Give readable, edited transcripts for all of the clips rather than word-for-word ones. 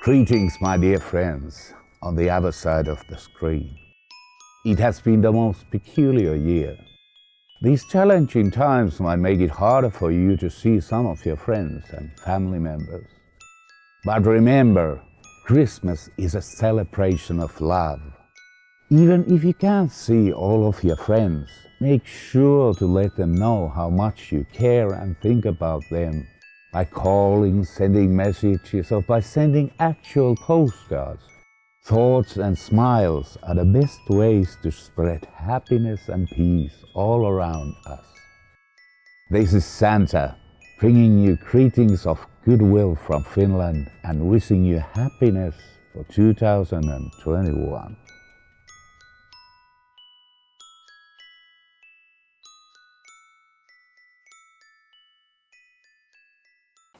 Greetings, my dear friends, on the other side of the screen. It has been the most peculiar year. These challenging times might make it harder for you to see some of your friends and family members. But remember, Christmas is a celebration of love. Even if you can't see all of your friends, make sure to let them know how much you care and think about them. By calling, sending messages, or by sending actual postcards. Thoughts and smiles are the best ways to spread happiness and peace all around us. This is Santa, bringing you greetings of goodwill from Finland and wishing you happiness for 2021.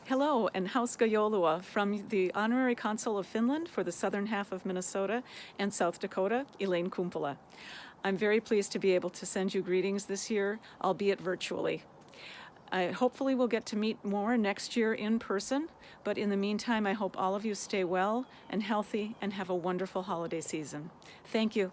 Hello, and hauska joulua from the Honorary Consul of Finland for the southern half of Minnesota and South Dakota, Elaine Kumpula. I'm very pleased to be able to send you greetings this year, albeit virtually. I hopefully will get to meet more next year in person, but in the meantime, I hope all of you stay well and healthy and have a wonderful holiday season. Thank you.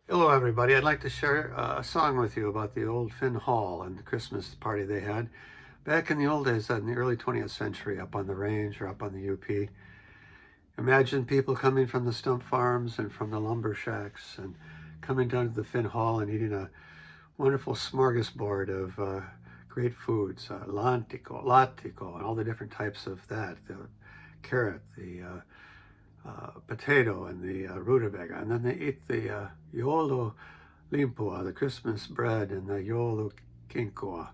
Hello everybody, I'd like to share a song with you about the old Finn Hall and the Christmas party they had back in the old days, in the early 20th century, up on the range or up on the UP. Imagine people coming from the stump farms and from the lumber shacks and coming down to the Finn Hall and eating a wonderful smorgasbord of great foods, lantiko, latiko, and all the different types of that, the carrot, the potato, and the rutabaga. And then they eat the Joululimpua, the Christmas bread, and the Joulukinkua,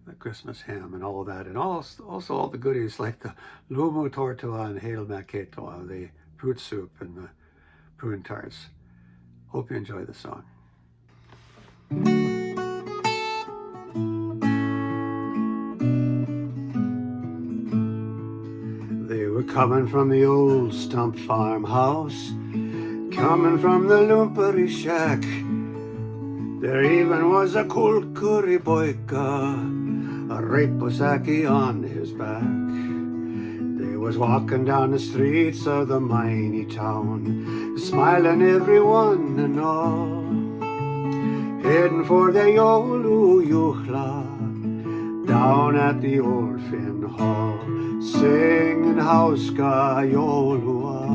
the Christmas ham, and all of that. And also all the goodies like the lumu tortua and hedelmäketoa, the fruit soup and the prune tarts. Hope you enjoy the song. They were coming from the old stump farmhouse, coming from the lumpari shack. There even was a kulkuri boika, a reposaki on his back. They was walking down the streets of the mighty town, smiling everyone and all, heading for the Joulu Juhla, down at the old Finn Hall, singing Hauska Joulua,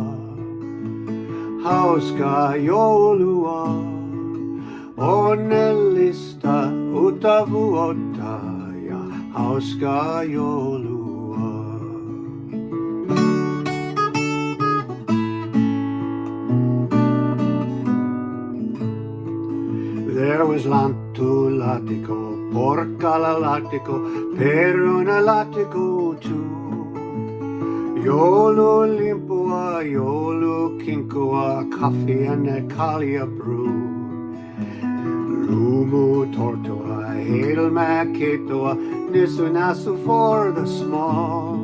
Hauska Joulua, onnellista uutta vuotta ja Hauska Joulua. There was lanttu latiko, porkkala latiko, peruna latiko too. Joululimpua, joulukinkua, coffee and a kalja brew. Lumu tortua, hedelmäketoa, nissunasu for the small.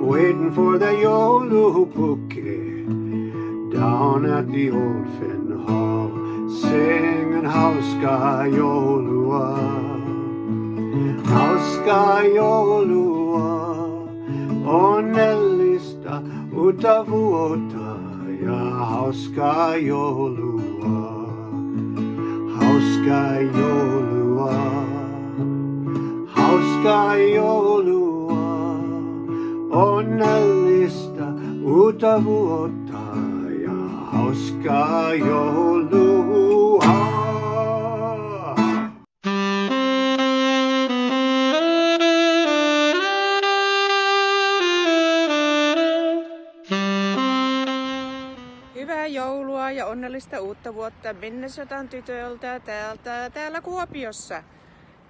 Waiting for the Joulupukki, down at the old Finn Hall, singing Hauska Joulua, Hauska Joulua, onnellista uutta vuotta ja Hauska Joulua, Hauska Joulua, Hauska Joulua, onnellista uutta vuotta ja Hauska Joulua. Hyvää joulua ja onnellista uutta vuotta Minnesotan tytöiltä täällä Kuopiossa.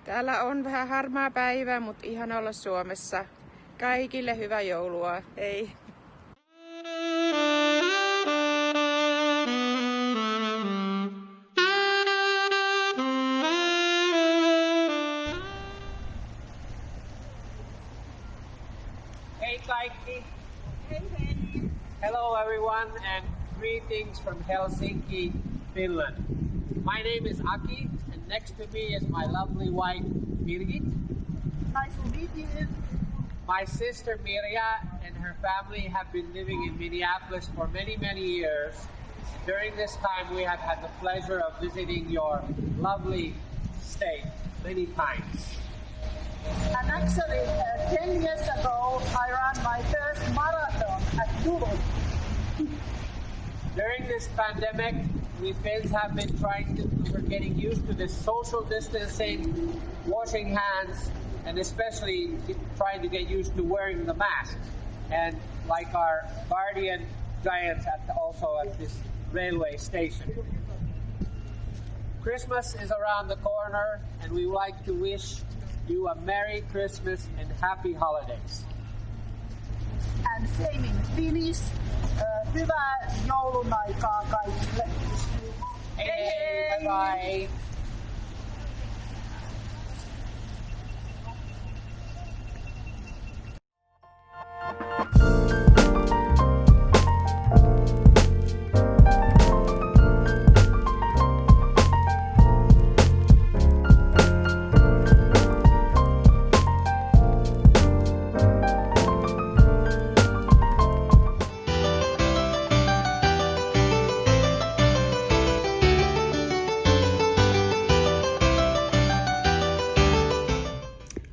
Täällä on vähän harmaa päivä, mutta ihana olla Suomessa. Kaikille hyvää joulua. Hei! Hey kaikki! Hello everyone and greetings from Helsinki, Finland. My name is Aki and next to me is my lovely wife Birgit. Nice to meet you. My sister Mirja and her family have been living in Minneapolis for many years. During this time we have had the pleasure of visiting your lovely state many times. And actually, 10 years ago, I ran my first marathon at Joulu. During this pandemic, we Finns have been we're getting used to this social distancing, washing hands, and especially trying to get used to wearing the mask. And like our guardian giants also at this railway station. Christmas is around the corner, and we would like to wish you a Merry Christmas and Happy Holidays. And same in Finnish. Hyvää joulun aikaa kaikille. Hey, bye-bye.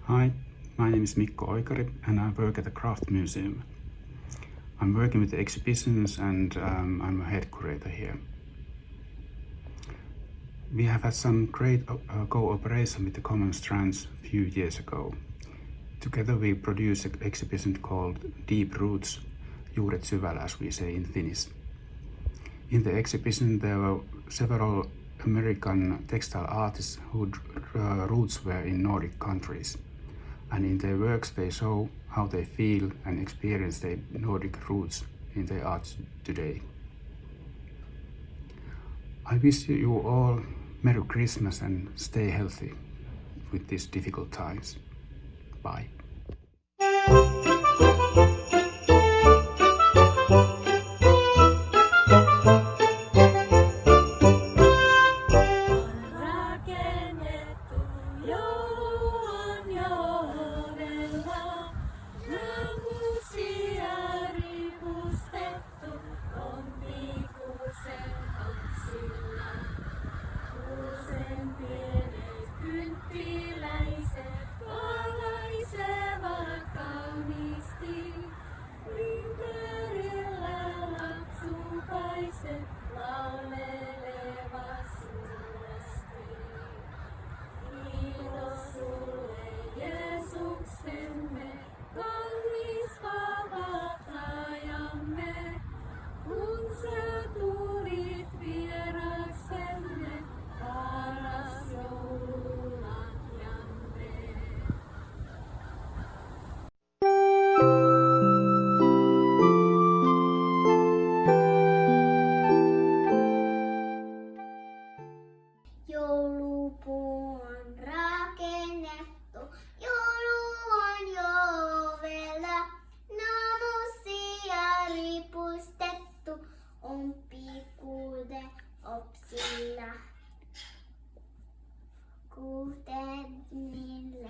Hi, my name is Mikko Oikari and I work at the Craft Museum. I'm working with the exhibitions and I'm a head curator here. We have had some great cooperation with the Common Strands a few years ago. Together we produced an exhibition called Deep Roots, juuret syvällä as we say in Finnish. In the exhibition there were several American textile artists whose roots were in Nordic countries. And in their works they show how they feel and experience their Nordic roots in their art today. I wish you all Merry Christmas and stay healthy with these difficult times. Bye. Joulupuu on rakennettu, joulu on jo ovella. Namusia ripustettu on pikkuuden opsilla. Kuutenille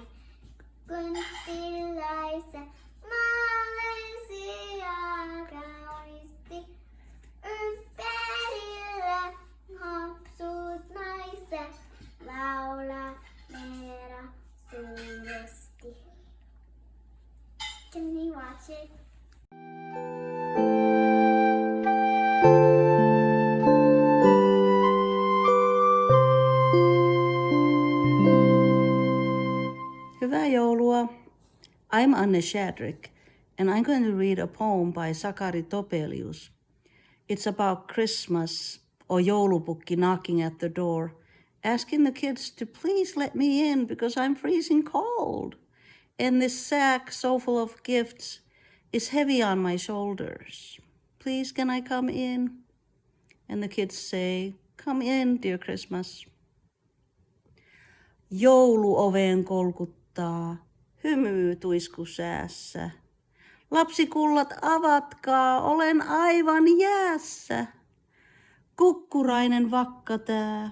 kynttiläisen maaleisia kaunisti. Ympärillä hopsut naiset laulaa meidän suuresti. Can we watch it? Hyvää joulua! I'm Anne Shadrick, and I'm going to read a poem by Sakari Topelius. It's about Christmas, or Joulupukki knocking at the door, asking the kids to please let me in because I'm freezing cold. And this sack so full of gifts is heavy on my shoulders. Please, can I come in? And the kids say, come in, dear Christmas. Joulu oveen kolkuttaa, hymy tuisku säässä. Lapsikullat avatkaa, olen aivan jäässä. Kukkurainen vakka tää,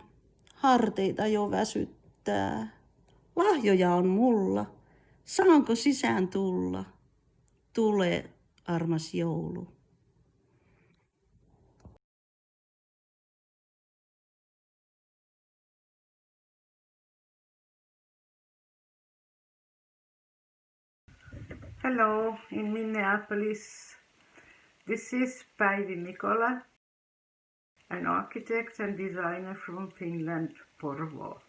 harteita jo väsyttää. Lahjoja on mulla, saanko sisään tulla? Tule, armas joulu. Hello, in Minneapolis. This is Päivi Mikola. an architect and designer from Finland, Porvoo.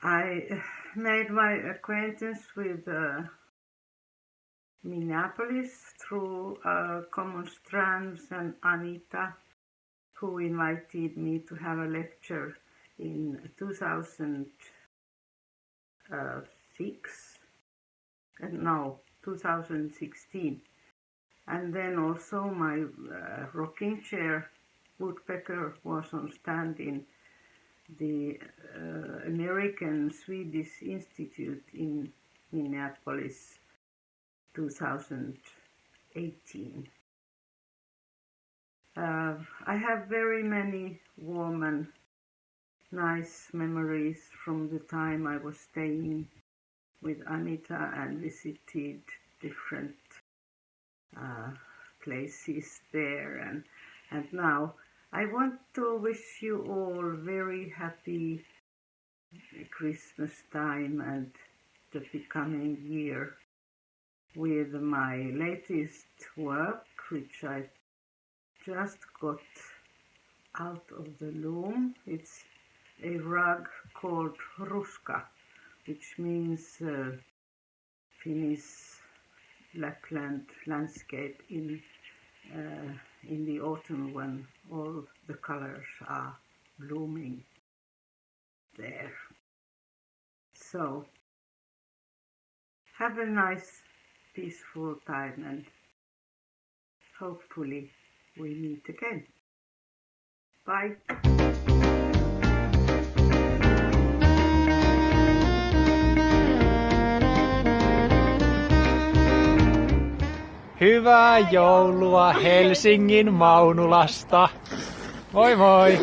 I made my acquaintance with Minneapolis through common strands and Anita, who invited me to have a lecture in 2016. And then also my rocking chair woodpecker was on stand in the American-Swedish Institute in Minneapolis 2018. I have very many warm and nice memories from the time I was staying with Anita and visited different places there. And now I want to wish you all very happy Christmas time and the becoming year with my latest work, which I just got out of the loom. It's a rug called ruska, which means Finnish Lapland landscape in the autumn when all the colors are blooming there. So have a nice, peaceful time and hopefully we meet again. Bye. Hyvää joulua Helsingin Maunulasta. Moi moi!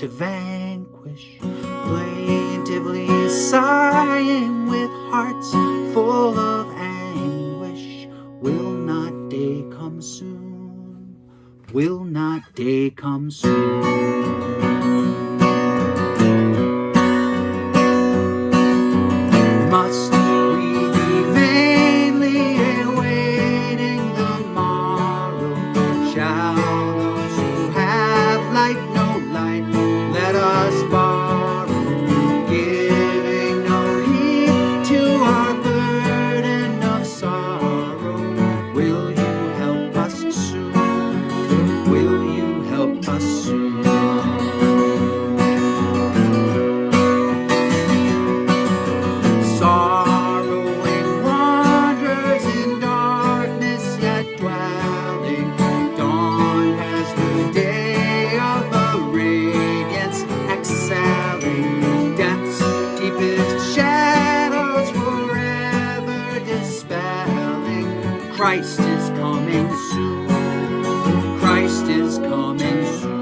to vanquish, plaintively sighing with hearts full of anguish. Will not day come soon? Will not day come soon? Must we be vainly awaiting the morrow? Shall those who have light know light? Let us borrow, giving no heed to our burden of sorrow. Will you help us soon? Will you help us soon? Sorrowing wanderers in darkness yet dwelling, dawn has the day of a radiance excelling, death's deepest shadows forever dispelling. Christ is coming soon. Christ is coming soon.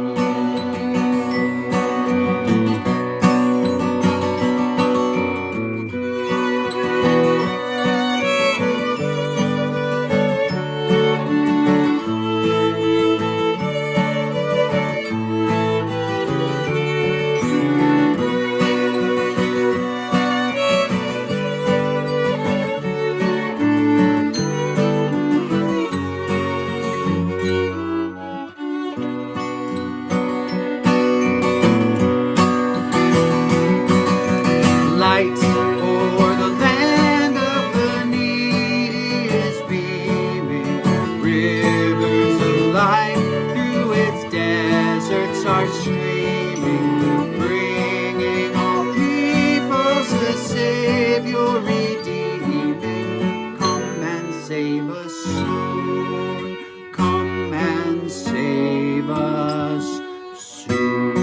Light o'er the land of the needy is beaming. Rivers of life through its deserts are streaming, bringing all peoples the Savior redeeming. Come and save us soon. Come and save us soon.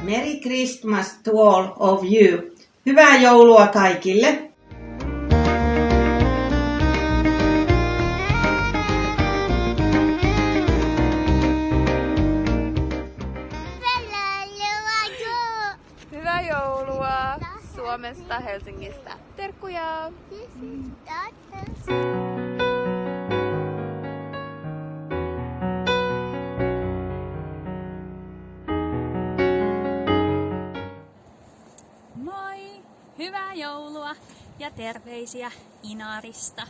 Merry Christmas to all of you. Hyvää joulua kaikille. Hyvää joulua Suomesta, Helsingistä. Terkkuja! Moi! Hyvää joulua ja terveisiä Inarista.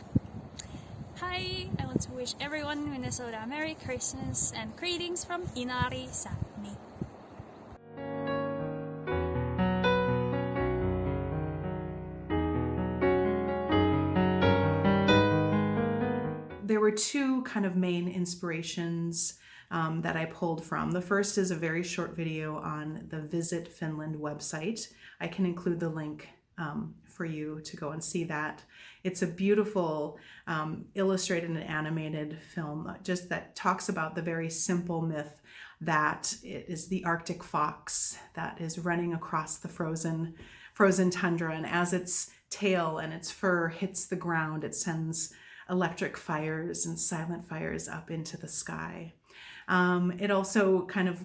Hi, I want to wish everyone in Minnesota a Merry Christmas and greetings from Inari, Sápmi. There were two kind of main inspirations that I pulled from. The first is a very short video on the Visit Finland website. I can include the link for you to go and see that. It's a beautiful illustrated and animated film just that talks about the very simple myth that it is the Arctic fox that is running across the frozen tundra, and as its tail and its fur hits the ground, it sends electric fires and silent fires up into the sky. It also kind of,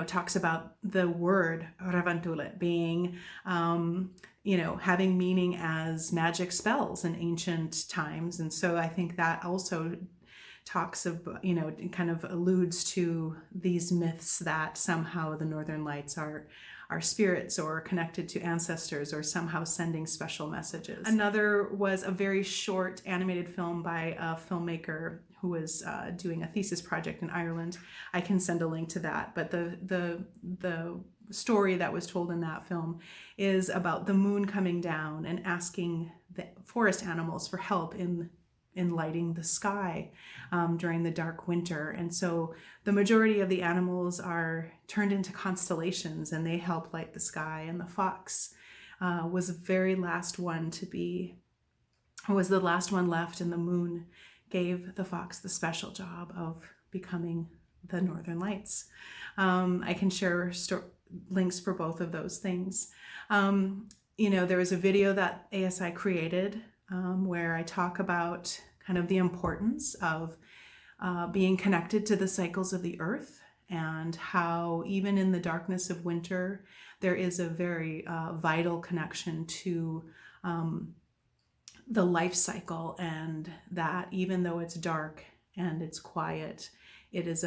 talks about the word ravantule being, having meaning as magic spells in ancient times. And so I think that also talks of, kind of alludes to these myths that somehow the Northern Lights are spirits or connected to ancestors or somehow sending special messages. Another was a very short animated film by a filmmaker who was doing a thesis project in Ireland. I can send a link to that, but the story that was told in that film is about the moon coming down and asking the forest animals for help in lighting the sky during the dark winter. And so the majority of the animals are turned into constellations and they help light the sky. And the fox was the very last one to be, was the last one left, and the moon gave the fox the special job of becoming the Northern Lights. I can share links for both of those things. There was a video that ASI created where I talk about kind of the importance of being connected to the cycles of the earth, and how even in the darkness of winter, there is a very vital connection to the life cycle, and that even though it's dark and it's quiet, it's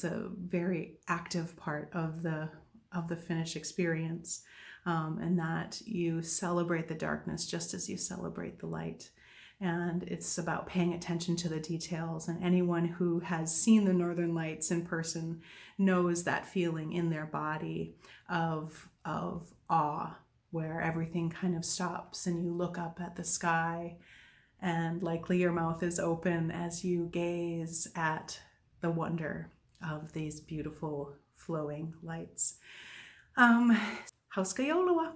a very active part of the Finnish experience, and that you celebrate the darkness just as you celebrate the light. And it's about paying attention to the details. And anyone who has seen the Northern Lights in person knows that feeling in their body of awe, where everything kind of stops and you look up at the sky, and likely your mouth is open as you gaze at the wonder of these beautiful flowing lights. Hauska joulua!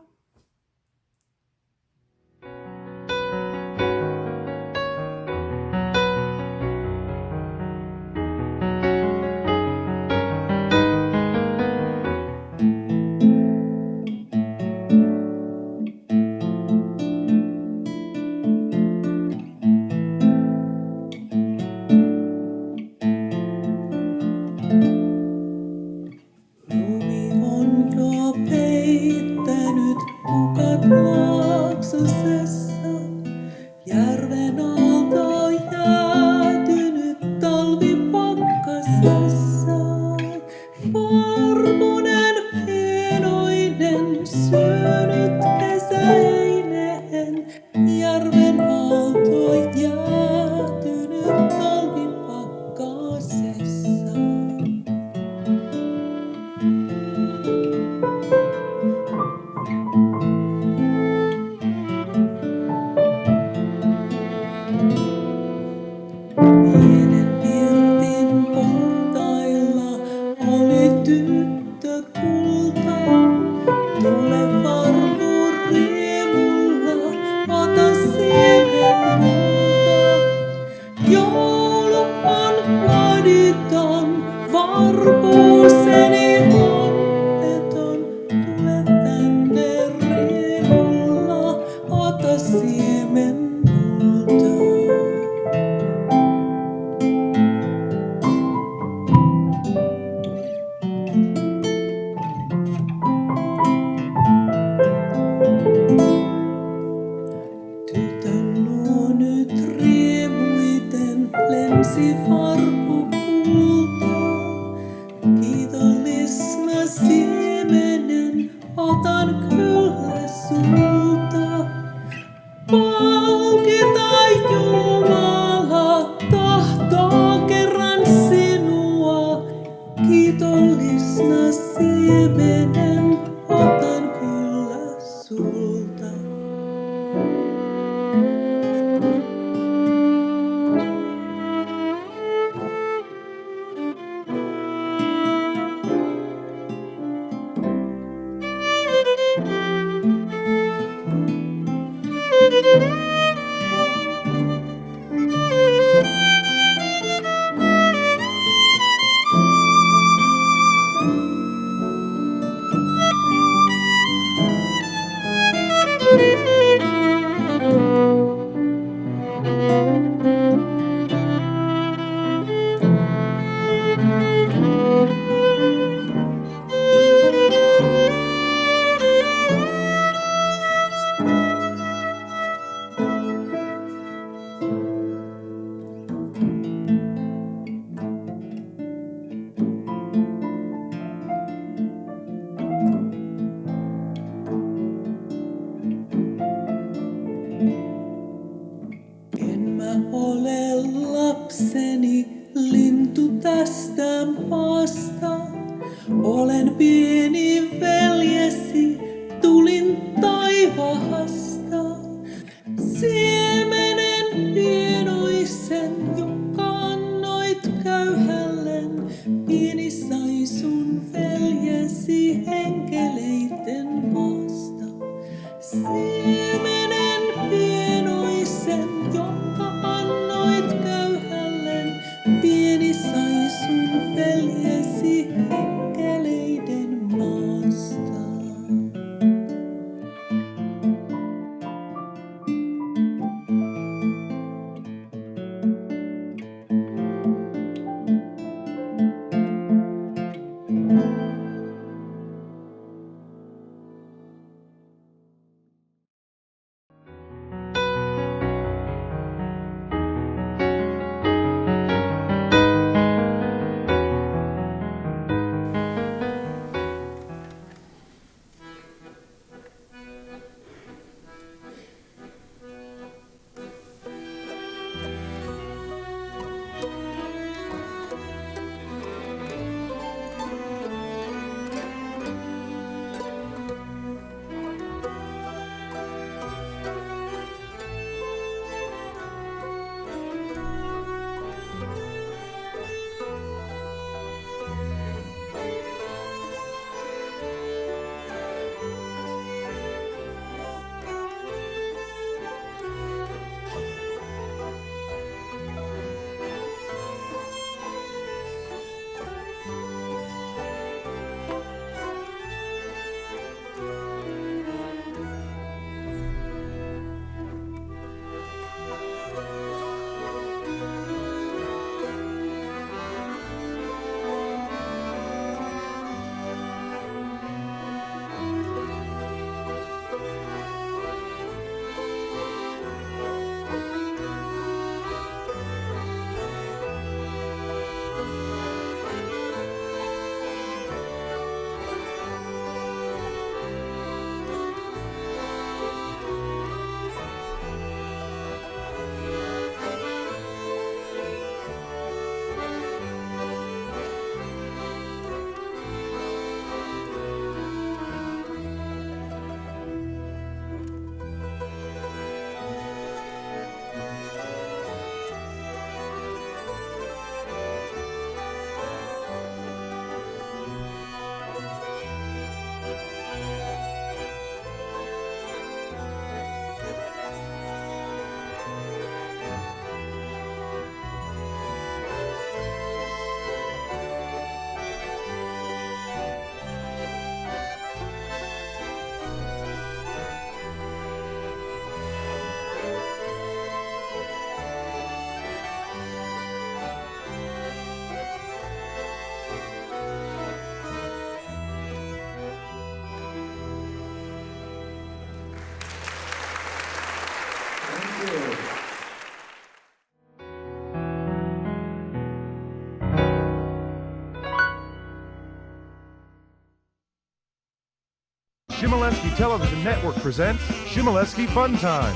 Television Network presents Shimoleski Fun Time.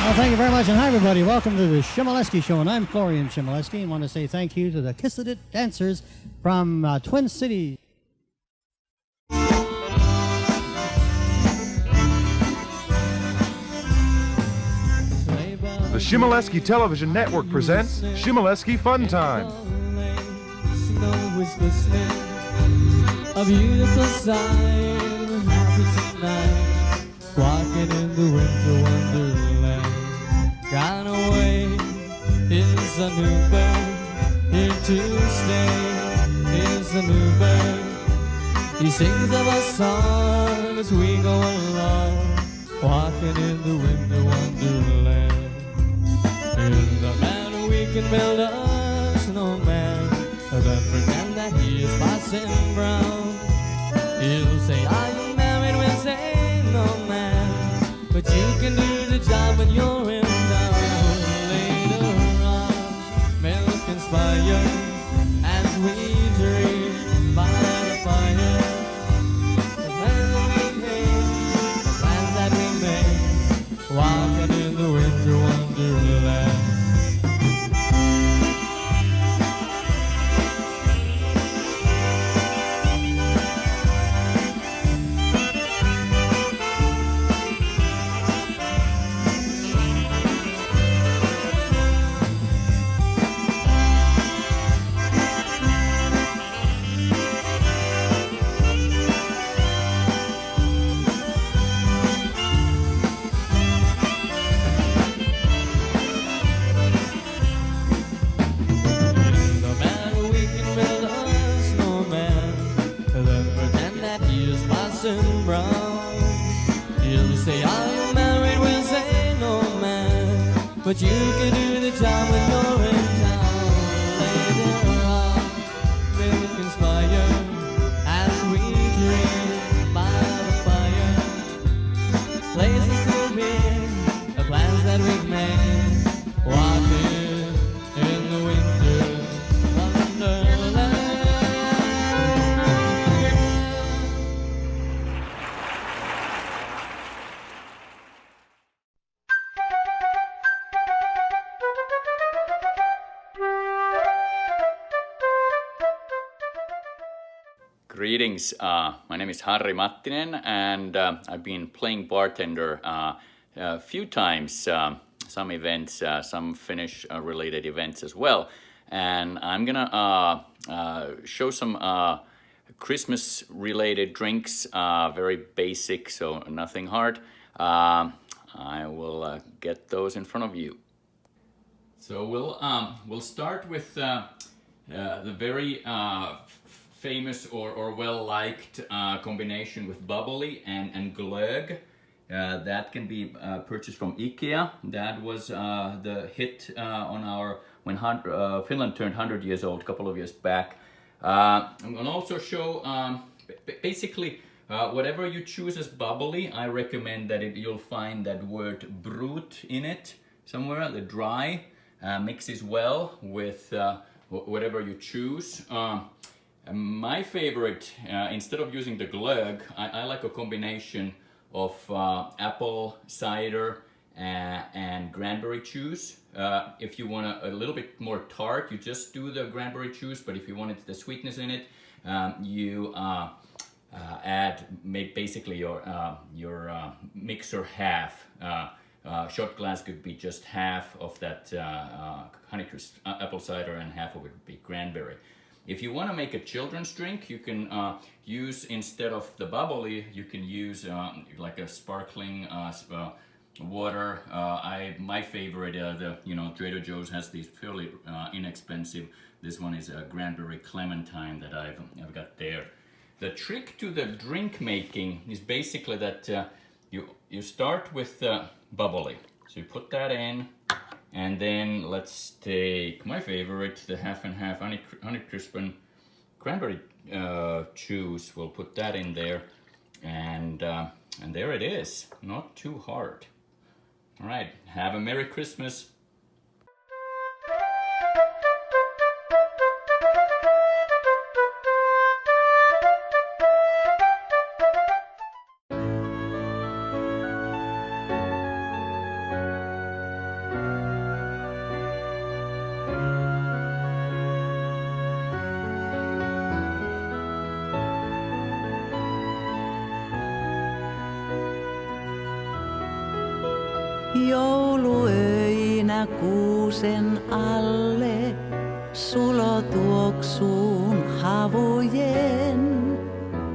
Well, thank you very much, and hi everybody. Welcome to the Shimoleski Show, and I'm Florian Shimoleski, and want to say thank you to the Kiss It dancers from Twin Cities. The Shimoleski Television Network presents Shimoleski Fun Time. Snow is glistening, a beautiful sight. We're happy tonight, walking in the winter wonderland. Gone away is a new bird, here to stay is a new bird. He sings of a song as we go along, walking in the winter wonderland. In the manner we can build a snowman, then pretend that he is passing brown. He'll say, are you married? We'll say, no man, but you can do the job when you're in town. Later on, milk and fire, as we dream by the fire. The plans that we made, the plans that we made, walking in the winter wonderland. But you can do the job when you're in town. Later on, milk and fire, as we dream by the fire. Places to be, the plans that we've made, walking in the winter wonderland. Greetings, my name is Harri Mattinen, and I've been playing bartender a few times, some events, some Finnish related events as well. And I'm gonna show some Christmas related drinks, very basic, so nothing hard. I will get those in front of you. So we'll start with the very famous or well-liked combination with bubbly and glögg. That can be purchased from IKEA. That was the hit on our when Finland turned 100 years old a couple of years back. I'm going to also show basically whatever you choose as bubbly. I recommend that you'll find that word brut in it somewhere. The dry mixes well with whatever you choose. My favorite, instead of using the glögg, I like a combination of apple cider and cranberry juice. If you want a little bit more tart, you just do the cranberry juice, but if you wanted the sweetness in it, you add basically your mixer half. Shot glass could be just half of that Honeycrisp apple cider and half of it would be cranberry. If you want to make a children's drink, you can use, instead of the bubbly, you can use like a sparkling water. My favorite, Trader Joe's has these fairly inexpensive. This one is a cranberry clementine that I've got there. The trick to the drink making is basically that you start with bubbly. So you put that in. And then let's take my favorite, the half and half Honeycrisp and cranberry juice. We'll put that in there, and there it is. Not too hard. All right, have a Merry Christmas. Jouluöinä kuusen alle sulo tuoksuun havujen.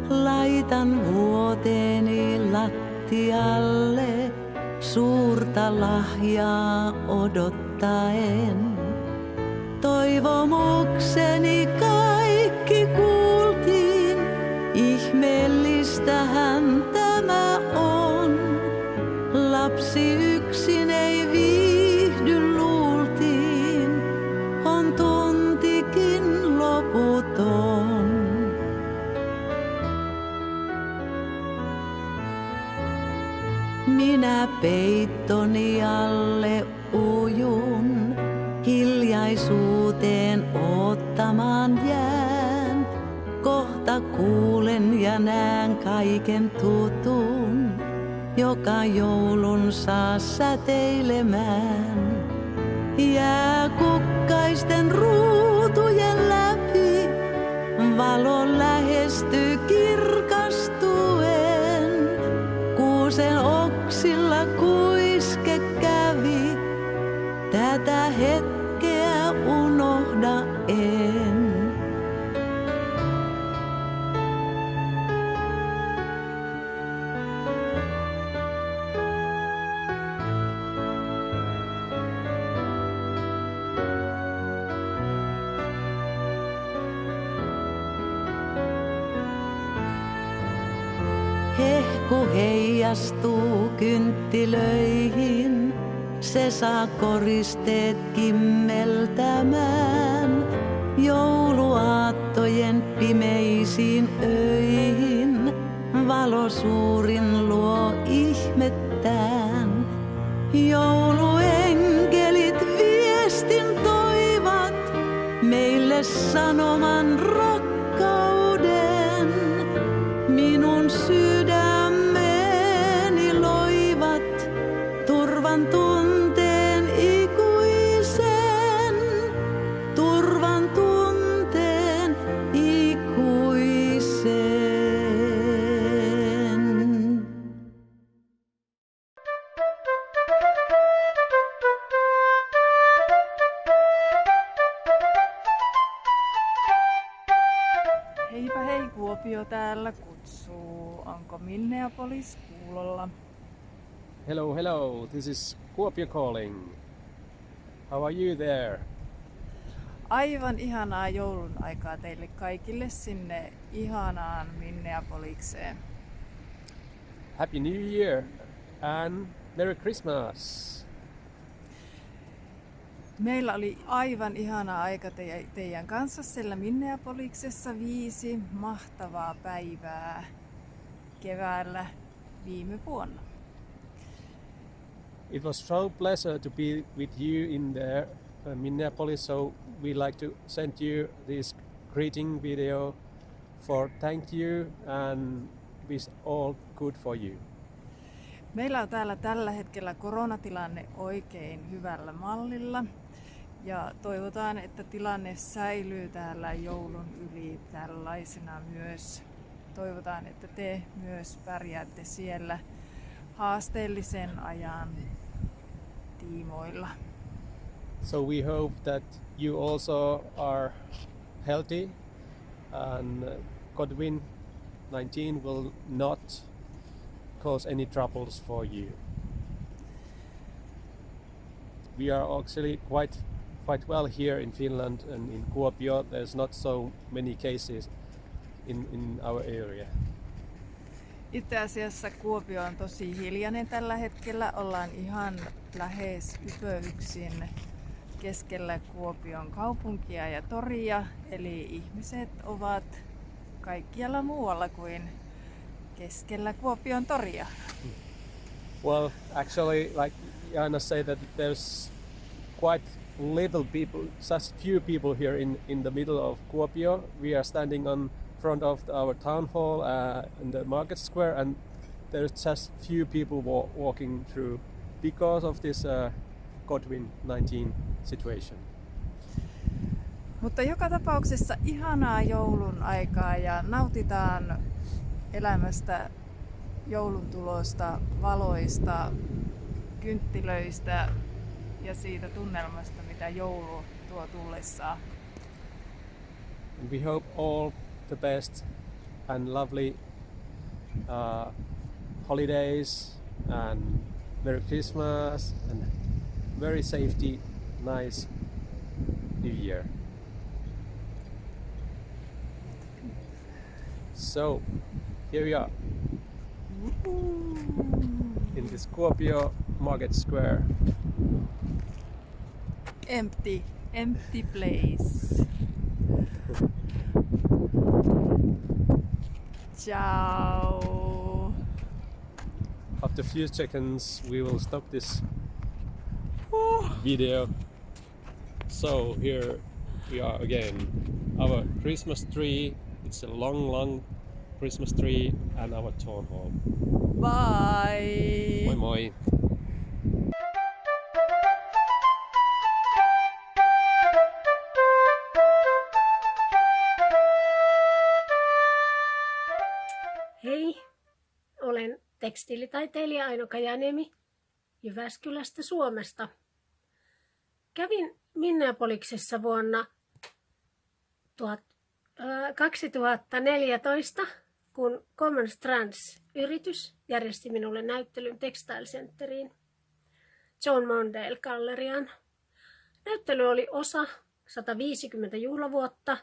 Laitan vuoteeni lattialle suurta lahjaa odottaen. Toivomukseni kaikki kuultiin, ihmeellistähän tämä on. Lapsi yksin ei viihdy luultiin, on tuntikin loputon. Minä peittoni alle ujun, hiljaisuuteen oottamaan jään. Kohta kuulen ja näen kaiken tutun, joka joulun saa säteilemään. Jää kukkaisten ruutujen läpi, valo lähestyy kirkastuen. Kuusen oksilla kuiske kävi, tätä hetkeä unohda en. Hehku heijastuu kynttilöihin, se saa koristeet kimmeltämään. Jouluaattojen pimeisiin öihin, valo suurin luo ihmettään. Jouluenkelit viestin toivat, meille sanoman rakkauden. Minun sydämeni loivat turvan tunteen ikuisen, turvan tunteen ikuisen. Heipä hei, Kuopio täällä kutsuu. Onko Minneapolis kuulolla? Hello, hello. This is Kuopio calling. How are you there? Aivan ihanaa joulun aikaa teille kaikille sinne ihanaan Minneapolikseen. Happy New Year and Merry Christmas. Meillä oli aivan ihana aika teidän kanssa siellä Minneapoliksessa 5 mahtavaa päivää keväällä viime vuonna. It was so pleasure to be with you in there, Minneapolis. So we like to send you this greeting video for thank you and wish all good for you. Meillä on täällä tällä hetkellä koronatilanne oikein hyvällä mallilla ja toivotaan, että tilanne säilyy täällä joulun yli tällaisena myös. Toivotaan, että te myös pärjäätte siellä haasteellisen ajan tiimoilla. So we hope that you also are healthy and COVID-19 will not cause any troubles for you. We are actually quite well here in Finland and in Kuopio. There's not so many cases in our area. Itse asiassa Kuopio on tosi hiljainen tällä hetkellä. Ollaan ihan lähes ypöyksin keskellä Kuopion kaupunkia ja toria. Eli ihmiset ovat kaikkialla muualla kuin keskellä Kuopion toria. Well, actually, like Jana said, that there's quite little people, just few people here in the middle of Kuopio. We are standing on front of our town hall in the market square, and there's just few people walking through because of this COVID-19 situation. Mutta joka tapauksessa ihanaa joulun aikaa ja nautitaan elämästä, joulun tulosta, valoista kynttilöistä ja siitä tunnelmasta, mitä joulu tuo tullessaan. We hope all the best and lovely holidays and Merry Christmas and very safety, nice New Year. So, here we are in this Kuopio Market Square. Empty place. Ciao. After a few seconds, we will stop this video. So here we are again. Our Christmas tree. It's a long Christmas tree and our town hall. Bye. Moi moi. Hei, olen tekstiilitaiteilija Aino Kajaniemi Jyväskylästä Suomesta. Kävin Minneapoliksessa vuonna 2014, kun Common Strands-yritys järjesti minulle näyttelyn Textile Centeriin John Mondale Galleriaan. Näyttely oli osa 150 juhlavuotta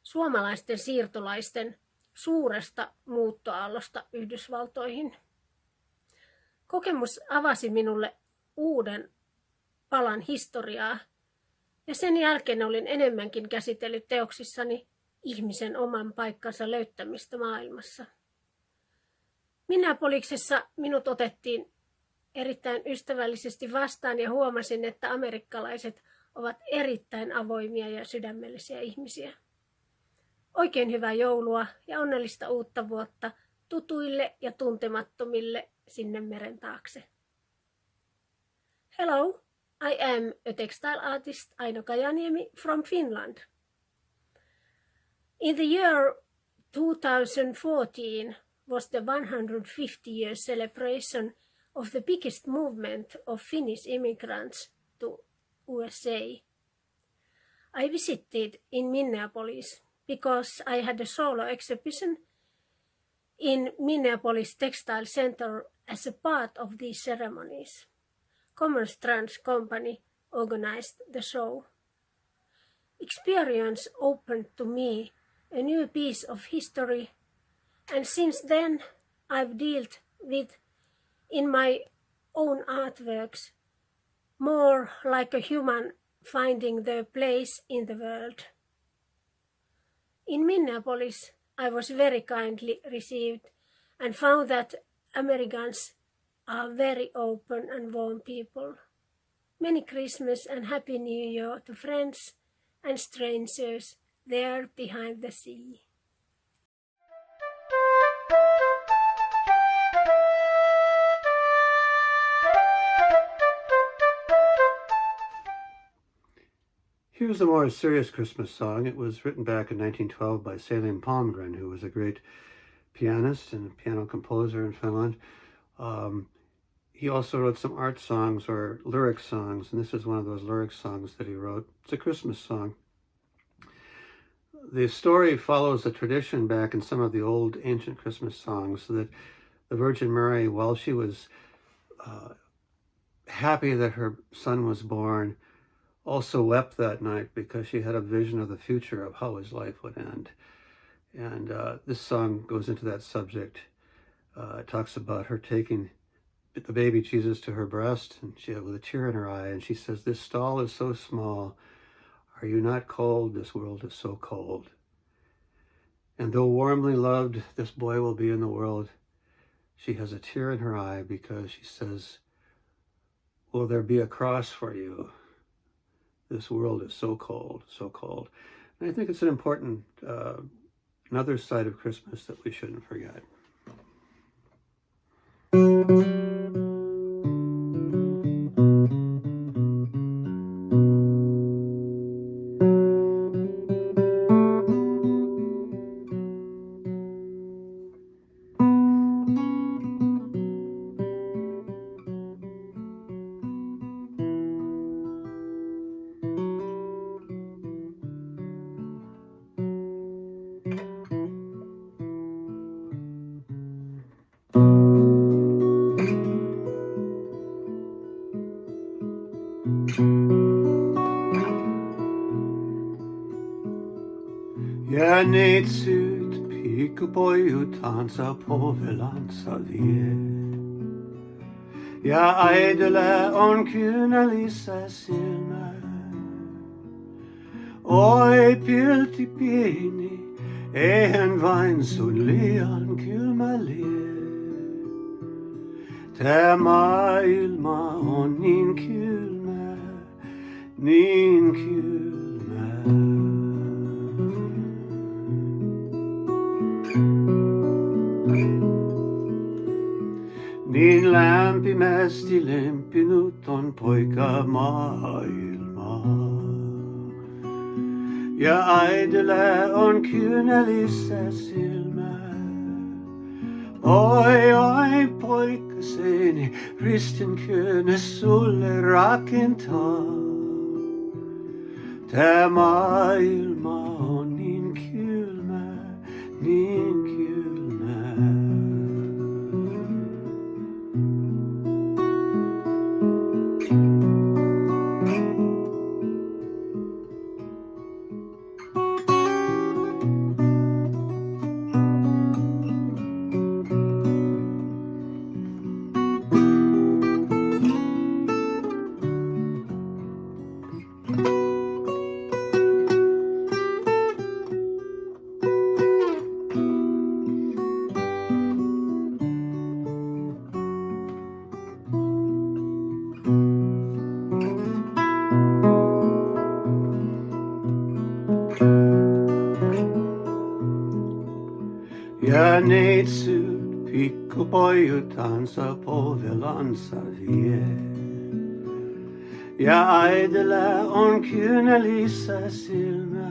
suomalaisten siirtolaisten suuresta muuttoaallosta Yhdysvaltoihin. Kokemus avasi minulle uuden palan historiaa, ja sen jälkeen olin enemmänkin käsitellyt teoksissani ihmisen oman paikkansa löytämistä maailmassa. Minneapoliksessa minut otettiin erittäin ystävällisesti vastaan ja huomasin, että amerikkalaiset ovat erittäin avoimia ja sydämellisiä ihmisiä. Oikein hyvää joulua ja onnellista uutta vuotta tutuille ja tuntemattomille sinne meren taakse. Hello, I am a textile artist Aino Kajaniemi from Finland. In the year 2014 was the 150-year celebration of the biggest movement of Finnish immigrants to USA. I visited in Minneapolis because I had a solo exhibition in Minneapolis Textile Center as a part of these ceremonies. Common Strands Company organized the show. Experience opened to me a new piece of history, and since then I've dealt with, in my own artworks, more like a human finding their place in the world. In Minneapolis, I was very kindly received and found that Americans are very open and warm people. Merry Christmas and Happy New Year to friends and strangers there behind the sea. Here's a more serious Christmas song. It was written back in 1912 by Salim Palmgren, who was a great pianist and piano composer in Finland. He also wrote some art songs or lyric songs, and this is one of those lyric songs that he wrote. It's a Christmas song. The story follows a tradition back in some of the old ancient Christmas songs that the Virgin Mary, while she was happy that her son was born, also wept that night because she had a vision of the future of how his life would end. And this song goes into that subject. It talks about her taking the baby Jesus to her breast, and she with a tear in her eye, and she says, "This stall is so small. Are you not cold? This world is so cold. And though warmly loved, this boy will be in the world." She has a tear in her eye because she says, "Will there be a cross for you? This world is so cold, so cold." And I think it's an important, another side of Christmas that we shouldn't forget. Ja neitsyt pikkupojutaansa povelansa vie. Ja äidillä on kyynelissä silmä. Oi pilti pieni, eihän vain sun liian kylmä lie. Tää maailma on niin kylmä, niin kylmä. Niin lämpimästi lempinyt on poika maailmaa. Ja äidillä on kyynelissä silmä. Oi, oi, poikaseni, ristin kyynäs sulle rakentaa. Tää maailma on niin kylmä, niin kylmä. Ja neitsyt pikkupojutansa povelansa vie. Ja äidillä on kyynelissä silmä.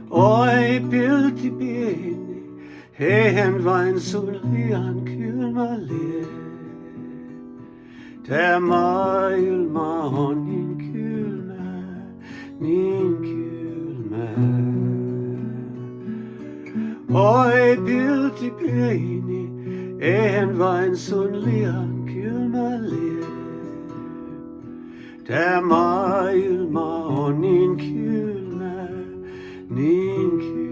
Oi pilti pieni, eihän vain sun liian kylmä lie. Tää maailma on niin kylmä, niin kylmä. Oi pilti pieni, eihän vain sun liian kylmä lie. Tää maailma on niin kylmä, niin kylmä.